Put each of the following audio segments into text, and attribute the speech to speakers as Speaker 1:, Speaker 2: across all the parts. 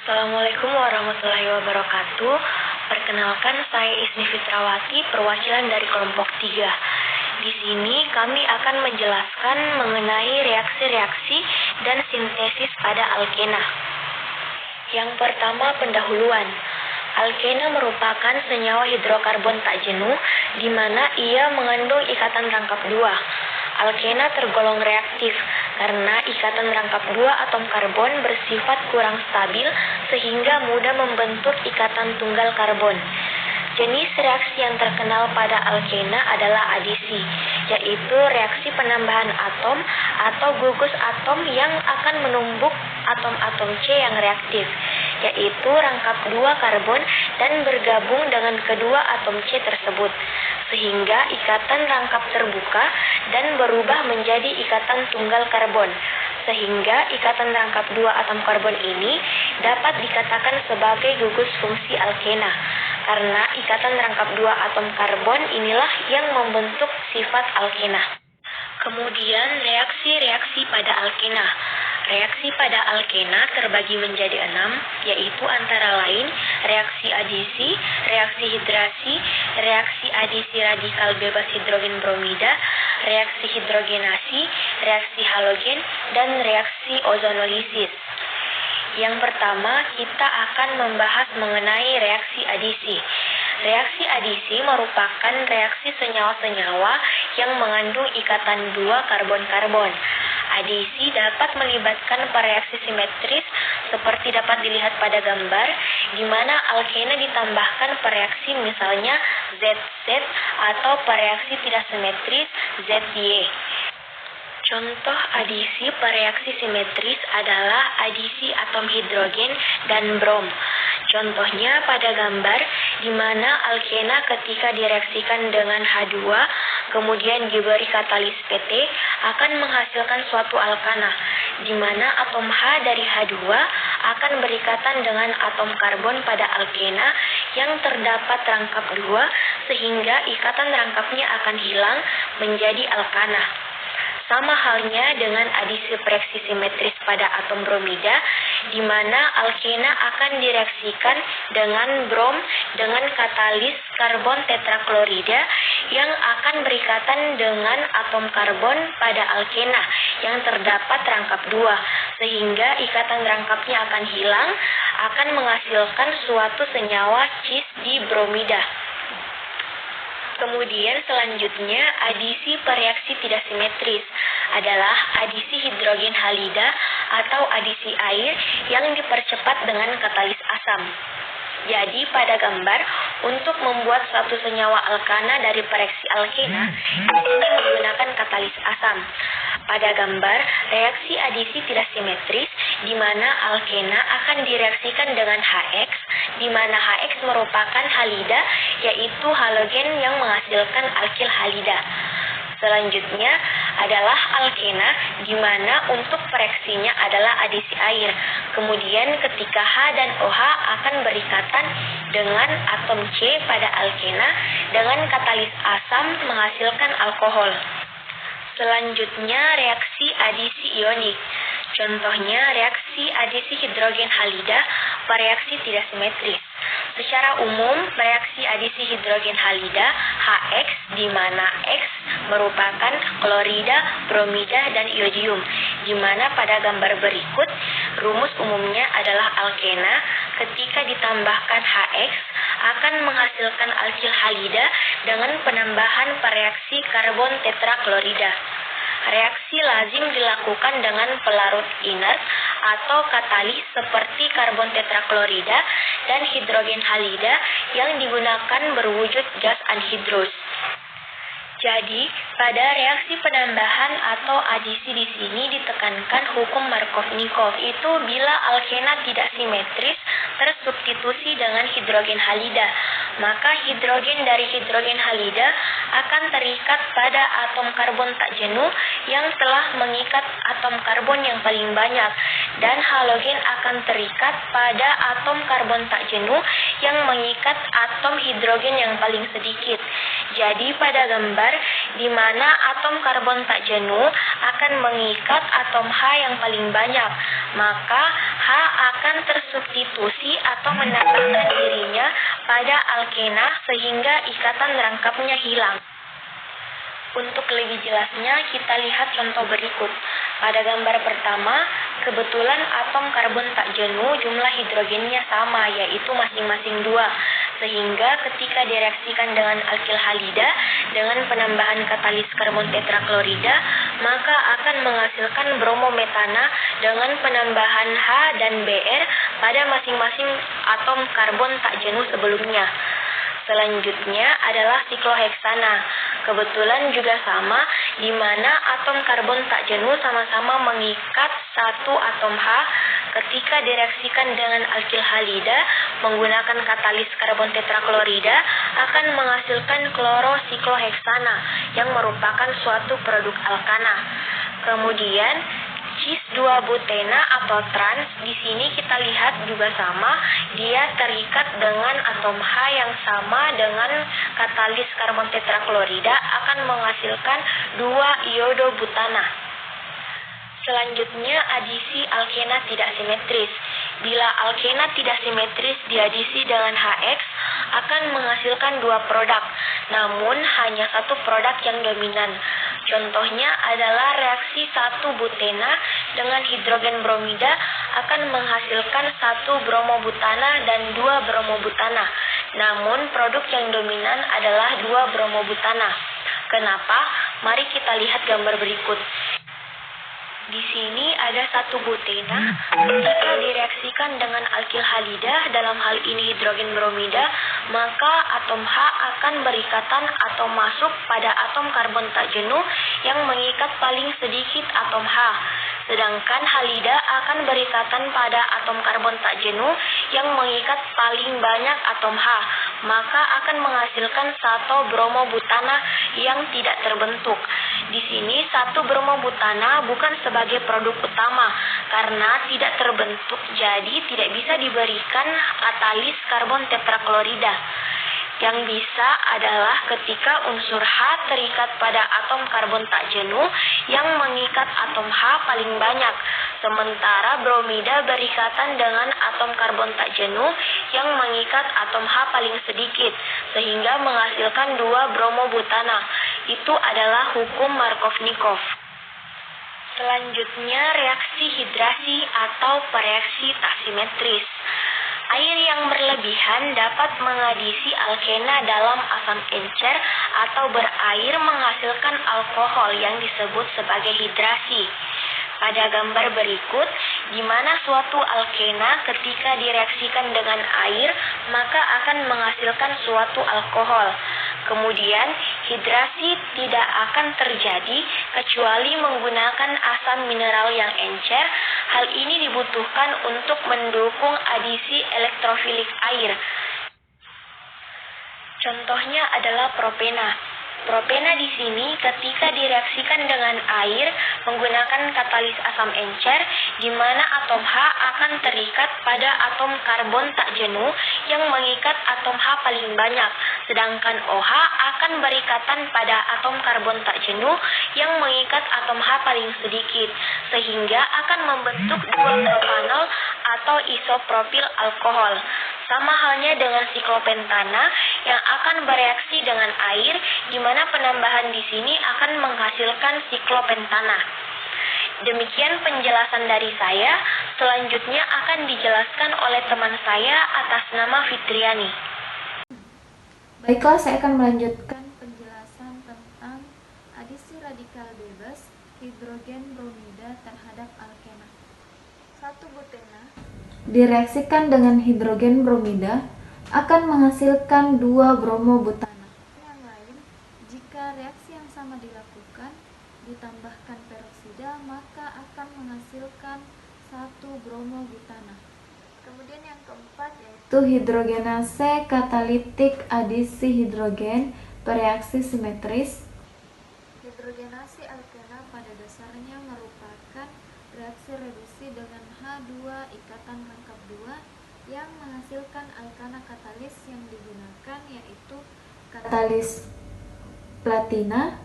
Speaker 1: Assalamualaikum warahmatullahi wabarakatuh. Perkenalkan, saya Ismi Fitrawati, perwakilan dari kelompok 3. Di sini kami akan menjelaskan mengenai reaksi-reaksi dan sintesis pada alkena. Yang pertama, pendahuluan. Alkena merupakan senyawa hidrokarbon tak jenuh di mana ia mengandung ikatan rangkap 2. Alkena tergolong reaktif karena ikatan rangkap 2 atom karbon bersifat kurang stabil sehingga mudah membentuk ikatan tunggal karbon. Jenis reaksi yang terkenal pada alkena adalah adisi, yaitu reaksi penambahan atom atau gugus atom yang akan menumbuk atom-atom C yang reaktif, yaitu rangkap 2 karbon dan bergabung dengan kedua atom C tersebut, sehingga ikatan rangkap terbuka dan berubah menjadi ikatan tunggal karbon. Sehingga ikatan rangkap 2 atom karbon ini dapat dikatakan sebagai gugus fungsi alkena, karena ikatan rangkap 2 atom karbon inilah yang membentuk sifat alkena. Kemudian reaksi-reaksi pada alkena. Reaksi pada alkena terbagi menjadi 6, yaitu antara lain reaksi adisi, reaksi hidrasi, reaksi adisi radikal bebas hidrogen bromida, reaksi hidrogenasi, reaksi halogen, dan reaksi ozonolisis. Yang pertama, kita akan membahas mengenai reaksi adisi. Reaksi adisi merupakan reaksi senyawa-senyawa yang mengandung ikatan 2 karbon-karbon. Adisi dapat melibatkan reaksi simetris seperti dapat dilihat pada gambar, di mana alkena ditambahkan reaksi misalnya ZZ atau reaksi tidak simetris ZY. Contoh adisi reaksi simetris adalah adisi atom hidrogen dan brom. Contohnya pada gambar, di mana alkena ketika direaksikan dengan H2, kemudian diberi katalis PT, akan menghasilkan suatu alkana, di mana atom H dari H2 akan berikatan dengan atom karbon pada alkena yang terdapat rangkap 2, sehingga ikatan rangkapnya akan hilang menjadi alkana. Sama halnya dengan adisi reaksi simetris pada atom bromida, di mana alkena akan direaksikan dengan brom dengan katalis karbon tetraklorida yang akan berikatan dengan atom karbon pada alkena yang terdapat rangkap 2, sehingga ikatan rangkapnya akan hilang, akan menghasilkan suatu senyawa cis di bromida. Kemudian selanjutnya adisi reaksi tidak simetris adalah adisi hidrogen halida atau adisi air yang dipercepat dengan katalis asam. Jadi pada gambar, untuk membuat suatu senyawa alkana dari reaksi alkena, ini menggunakan katalis asam. Pada gambar, reaksi adisi tidak simetris, di mana alkena akan direaksikan dengan HX, di mana HX merupakan halida, yaitu halogen yang menghasilkan alkil halida. Selanjutnya adalah alkena, di mana untuk reaksinya adalah adisi air. Kemudian ketika H dan OH akan berikatan dengan atom C pada alkena dengan katalis asam menghasilkan alkohol. Selanjutnya reaksi adisi ionik. Contohnya reaksi adisi hidrogen halida, reaksi tidak simetris. Secara umum, reaksi adisi hidrogen halida HX, di mana X merupakan klorida, bromida, dan iodium, di mana pada gambar berikut rumus umumnya adalah alkena ketika ditambahkan HX akan menghasilkan alkil halida dengan penambahan reaksi karbon tetraklorida. Reaksi lazim dilakukan dengan pelarut inert atau katalis seperti karbon tetraklorida dan hidrogen halida yang digunakan berwujud gas anhidrous. Jadi, pada reaksi penambahan atau adisi di sini ditekankan hukum Markov-Nikov, itu bila alkena tidak simetris tersubstitusi dengan hidrogen halida, maka hidrogen dari hidrogen halida akan terikat pada atom karbon tak jenuh yang telah mengikat atom karbon yang paling banyak, dan halogen akan terikat pada atom karbon tak jenuh yang mengikat atom hidrogen yang paling sedikit. Jadi pada gambar di mana atom karbon tak jenuh akan mengikat atom H yang paling banyak, maka H akan tersubstitusi atau menambahkan dirinya pada alkena sehingga ikatan rangkapnya hilang. Untuk lebih jelasnya, kita lihat contoh berikut. Pada gambar pertama, kebetulan atom karbon tak jenuh jumlah hidrogennya sama, yaitu masing-masing 2. Sehingga ketika direaksikan dengan alkil halida dengan penambahan katalis karbon tetraklorida, maka akan menghasilkan bromometana dengan penambahan H dan Br pada masing-masing atom karbon tak jenuh sebelumnya. Selanjutnya adalah sikloheksana. Kebetulan juga sama, di mana atom karbon tak jenuh sama-sama mengikat satu atom H ketika direaksikan dengan alkil halida menggunakan katalis karbon tetraklorida akan menghasilkan klorosikloheksana yang merupakan suatu produk alkana. Kemudian cis-2-butena atau trans, di sini kita lihat juga sama, dia terikat dengan atom H yang sama dengan katalis karbon tetraklorida akan menghasilkan 2 iodobutana. Selanjutnya adisi alkena tidak simetris. Bila alkena tidak simetris diadisi dengan HX akan menghasilkan 2 produk, namun hanya satu produk yang dominan. Contohnya adalah reaksi 1-butena dengan hidrogen bromida akan menghasilkan 1 bromobutana dan 2 bromobutana. Namun produk yang dominan adalah 2 bromobutana. Kenapa? Mari kita lihat gambar berikut. Di sini ada 1-butena, ketika direaksikan dengan alkil halida, dalam hal ini hidrogen bromida, maka atom H akan berikatan atau masuk pada atom karbon tak jenuh yang mengikat paling sedikit atom H. Sedangkan halida akan berikatan pada atom karbon tak jenuh yang mengikat paling banyak atom H, maka akan menghasilkan 1 bromobutana yang tidak terbentuk. Di sini 1 bromobutana bukan sebagai produk utama karena tidak terbentuk, jadi tidak bisa diberikan katalis karbon tetraklorida. Yang bisa adalah ketika unsur H terikat pada atom karbon tak jenuh yang mengikat atom H paling banyak, sementara bromida berikatan dengan atom karbon tak jenuh yang mengikat atom H paling sedikit, sehingga menghasilkan 2 bromobutana. Itu adalah hukum Markovnikov. Selanjutnya reaksi hidrasi atau pereaksi tak simetris. Air yang berlebihan dapat mengadisi alkena dalam asam encer atau berair menghasilkan alkohol yang disebut sebagai hidrasi. Pada gambar berikut, di mana suatu alkena ketika direaksikan dengan air maka akan menghasilkan suatu alkohol. Kemudian, hidrasi tidak akan terjadi kecuali menggunakan asam mineral yang encer. Hal ini dibutuhkan untuk mendukung adisi elektrofilik air. Contohnya adalah propena. Propena di sini ketika direaksikan dengan air menggunakan katalis asam encer, di mana atom H akan terikat pada atom karbon tak jenuh yang mengikat atom H paling banyak, sedangkan OH akan berikatan pada atom karbon tak jenuh yang mengikat atom H paling sedikit, sehingga akan membentuk 2 propanol atau isopropil alkohol. Sama halnya dengan siklopentana yang akan bereaksi dengan air, di mana penambahan di sini akan menghasilkan siklopentana. Demikian penjelasan dari saya. Selanjutnya akan dijelaskan oleh teman saya atas nama Fitriani.
Speaker 2: Baiklah, saya akan melanjutkan penjelasan tentang adisi radikal bebas hidrogen bromida terhadap alkena. 1-butena direaksikan dengan hidrogen bromida akan menghasilkan 2 bromobutana. Yang lain, jika reaksi yang sama dilakukan ditambahkan peroksida maka akan menghasilkan 1 bromobutana. Kemudian yang keempat yaitu hidrogenase katalitik adisi hidrogen bereaksi simetris. Hidrogenase alkena pada dasarnya merupakan reaksi reduksi dengan H2 ikatan rangkap 2 yang menghasilkan alkana katalis yang digunakan yaitu katalis platina,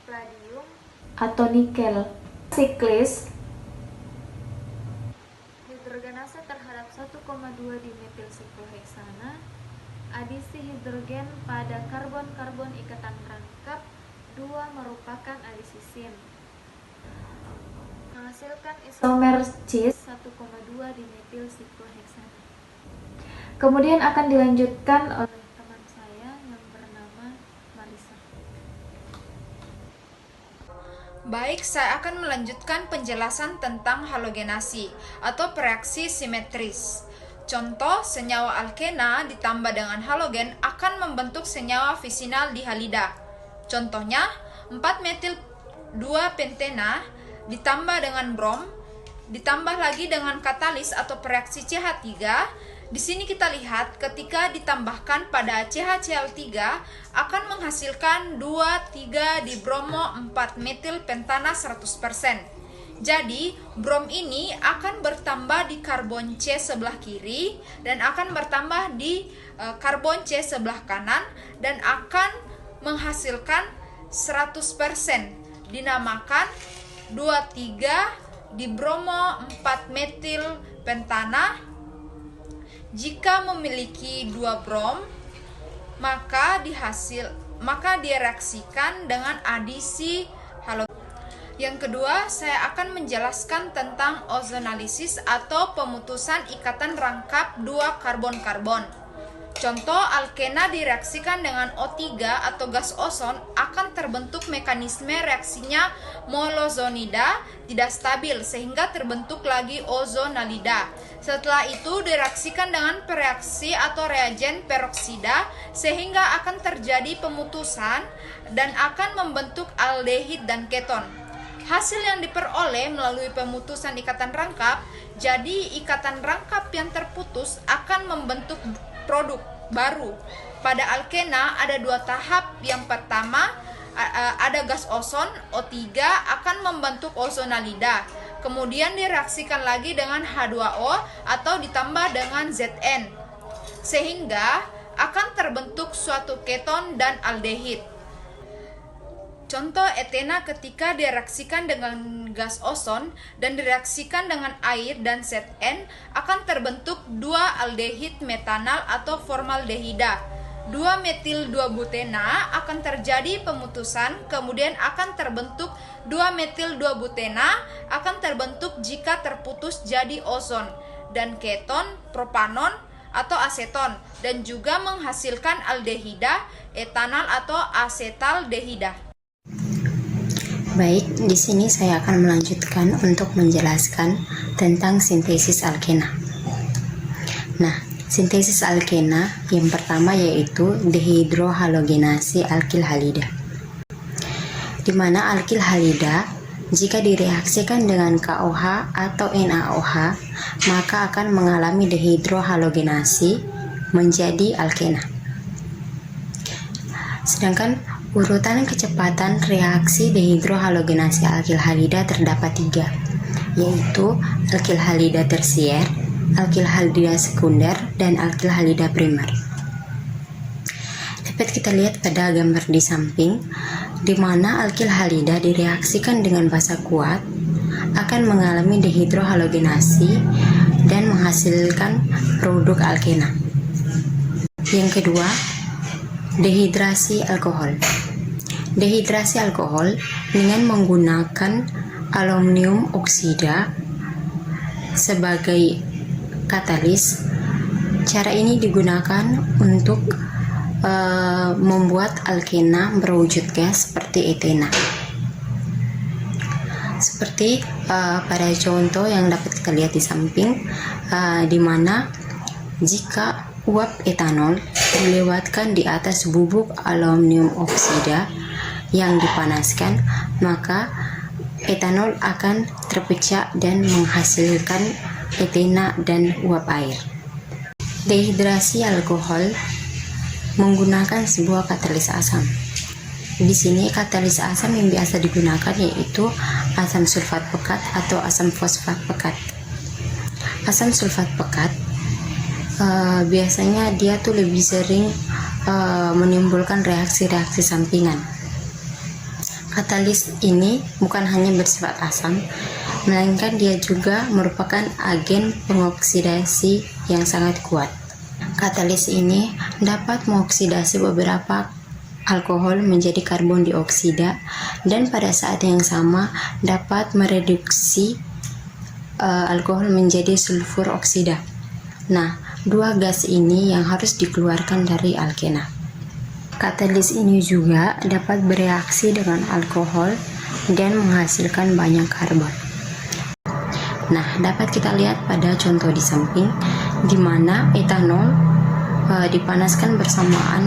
Speaker 2: palladium, atau nikel. Siklis 1,2 dimetil sikloheksana, adisi hidrogen pada karbon-karbon ikatan rangkap 2 merupakan adisi sin, menghasilkan isomer cis 1,2 dimetil sikloheksana. Kemudian akan dilanjutkan oleh teman saya yang bernama Marisa.
Speaker 3: Baik, saya akan melanjutkan penjelasan tentang halogenasi atau reaksi simetris. Contoh, senyawa alkena ditambah dengan halogen akan membentuk senyawa fisinal dihalida. Contohnya, 4-metil 2-pentena ditambah dengan brom, ditambah lagi dengan katalis atau reaksi CH3. Di sini kita lihat ketika ditambahkan pada CHCl3 akan menghasilkan 2,3 dibromo 4-metil pentana 100%. Jadi, brom ini akan bertambah di karbon C sebelah kiri dan akan bertambah di karbon C sebelah kanan dan akan menghasilkan 100%. Dinamakan 2,3 dibromo 4-metil pentana. Jika memiliki 2 brom, maka direaksikan dengan adisi halogen. Yang kedua, saya akan menjelaskan tentang ozonalisis atau pemutusan ikatan rangkap 2 karbon-karbon. Contoh, alkena direaksikan dengan O3 atau gas ozon akan terbentuk mekanisme reaksinya molozonida tidak stabil sehingga terbentuk lagi ozonalida. Setelah itu direaksikan dengan pereaksi atau reagen peroksida sehingga akan terjadi pemutusan dan akan membentuk aldehid dan keton. Hasil yang diperoleh melalui pemutusan ikatan rangkap, jadi ikatan rangkap yang terputus akan membentuk produk baru. Pada alkena ada 2 tahap. Yang pertama, ada gas ozon O3 akan membentuk ozonalida. Kemudian direaksikan lagi dengan H2O atau ditambah dengan Zn. Sehingga akan terbentuk suatu keton dan aldehid. Contoh etena ketika direaksikan dengan gas ozon dan direaksikan dengan air dan Zn akan terbentuk 2 aldehid metanal atau formaldehida. 2-metil 2-butena akan terjadi pemutusan, kemudian akan terbentuk 2-metil 2-butena akan terbentuk jika terputus jadi ozon dan keton propanon atau aseton dan juga menghasilkan aldehida, etanal atau asetaldehida.
Speaker 4: Baik, di sini saya akan melanjutkan untuk menjelaskan tentang sintesis alkena. Nah, sintesis alkena yang pertama yaitu dehidrohalogenasi alkil halida. Di mana alkil halida jika direaksikan dengan KOH atau NaOH, maka akan mengalami dehidrohalogenasi menjadi alkena. Sedangkan urutan kecepatan reaksi dehidrohalogenasi alkil halida terdapat 3, yaitu alkil halida tersier, alkil halida sekunder, dan alkil halida primer. Dapat kita lihat pada gambar di samping, di mana alkil halida direaksikan dengan basa kuat akan mengalami dehidrohalogenasi dan menghasilkan produk alkena. Yang kedua, dehidrasi alkohol. Dehidrasi alkohol dengan menggunakan aluminium oksida sebagai katalis. Cara ini digunakan untuk membuat alkena berwujud gas seperti etena. Seperti pada contoh yang dapat kita lihat di samping, di mana jika uap etanol dilewatkan di atas bubuk aluminium oksida yang dipanaskan, maka etanol akan terpecah dan menghasilkan etena dan uap air. Dehidrasi alkohol menggunakan sebuah katalis asam. Di sini katalis asam yang biasa digunakan yaitu asam sulfat pekat atau asam fosfat pekat. Asam sulfat pekat biasanya dia tuh lebih sering menimbulkan reaksi-reaksi sampingan. Katalis ini bukan hanya bersifat asam, melainkan dia juga merupakan agen pengoksidasi yang sangat kuat. Katalis ini dapat mengoksidasi beberapa alkohol menjadi karbon dioksida dan pada saat yang sama dapat mereduksi alkohol menjadi sulfur oksida. Nah, dua gas ini yang harus dikeluarkan dari alkena. Katalis ini juga dapat bereaksi dengan alkohol dan menghasilkan banyak karbon. Nah, dapat kita lihat pada contoh di samping, di mana etanol dipanaskan bersamaan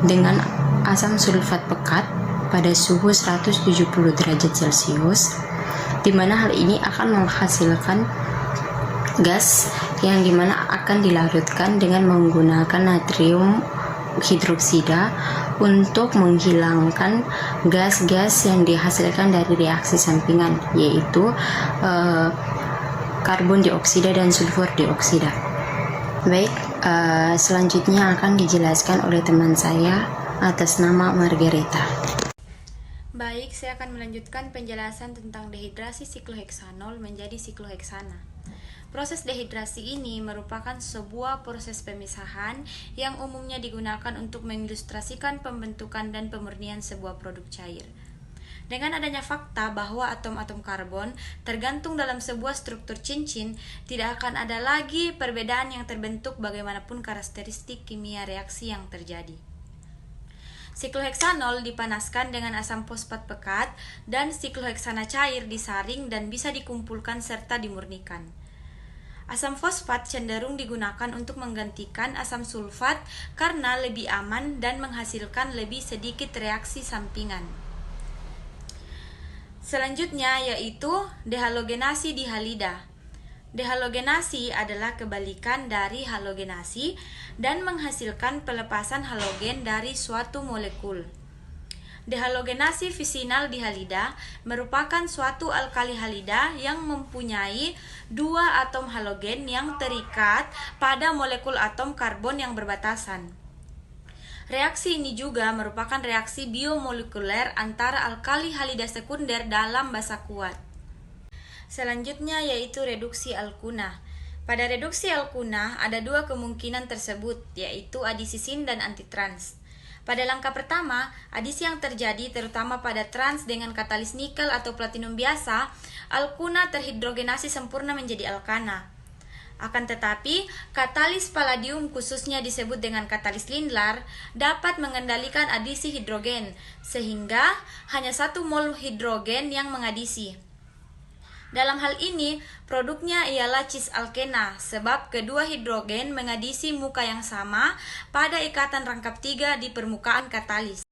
Speaker 4: dengan asam sulfat pekat pada suhu 170 derajat Celcius, di mana hal ini akan menghasilkan gas yang dimana akan dilarutkan dengan menggunakan natrium hidroksida untuk menghilangkan gas-gas yang dihasilkan dari reaksi sampingan, yaitu karbon dioksida dan sulfur dioksida. Baik, selanjutnya akan dijelaskan oleh teman saya atas nama Margareta.
Speaker 1: Baik, saya akan melanjutkan penjelasan tentang dehidrasi sikloheksanol menjadi sikloheksana. Proses dehidrasi ini merupakan sebuah proses pemisahan yang umumnya digunakan untuk mengilustrasikan pembentukan dan pemurnian sebuah produk cair. Dengan adanya fakta bahwa atom-atom karbon tergantung dalam sebuah struktur cincin, tidak akan ada lagi perbedaan yang terbentuk bagaimanapun karakteristik kimia reaksi yang terjadi. Sikloheksanol dipanaskan dengan asam fosfat pekat dan sikloheksana cair disaring dan bisa dikumpulkan serta dimurnikan. Asam fosfat cenderung digunakan untuk menggantikan asam sulfat karena lebih aman dan menghasilkan lebih sedikit reaksi sampingan. Selanjutnya yaitu dehalogenasi dihalida. Dehalogenasi adalah kebalikan dari halogenasi dan menghasilkan pelepasan halogen dari suatu molekul. Dehalogenasi fisinal dihalida merupakan suatu alkali halida yang mempunyai dua atom halogen yang terikat pada molekul atom karbon yang berbatasan. Reaksi ini juga merupakan reaksi biomolekuler antara alkali halida sekunder dalam basa kuat. Selanjutnya yaitu reduksi alkuna. Pada reduksi alkuna ada dua kemungkinan tersebut, yaitu adisisin dan antitrans. Pada langkah pertama, adisi yang terjadi terutama pada trans dengan katalis nikel atau platinum biasa, alkuna terhidrogenasi sempurna menjadi alkana. Akan tetapi, katalis palladium khususnya disebut dengan katalis Lindlar dapat mengendalikan adisi hidrogen, sehingga hanya 1 mol hidrogen yang mengadisi. Dalam hal ini, produknya ialah cis-alkena, sebab kedua hidrogen mengadisi muka yang sama pada ikatan rangkap 3 di permukaan katalis.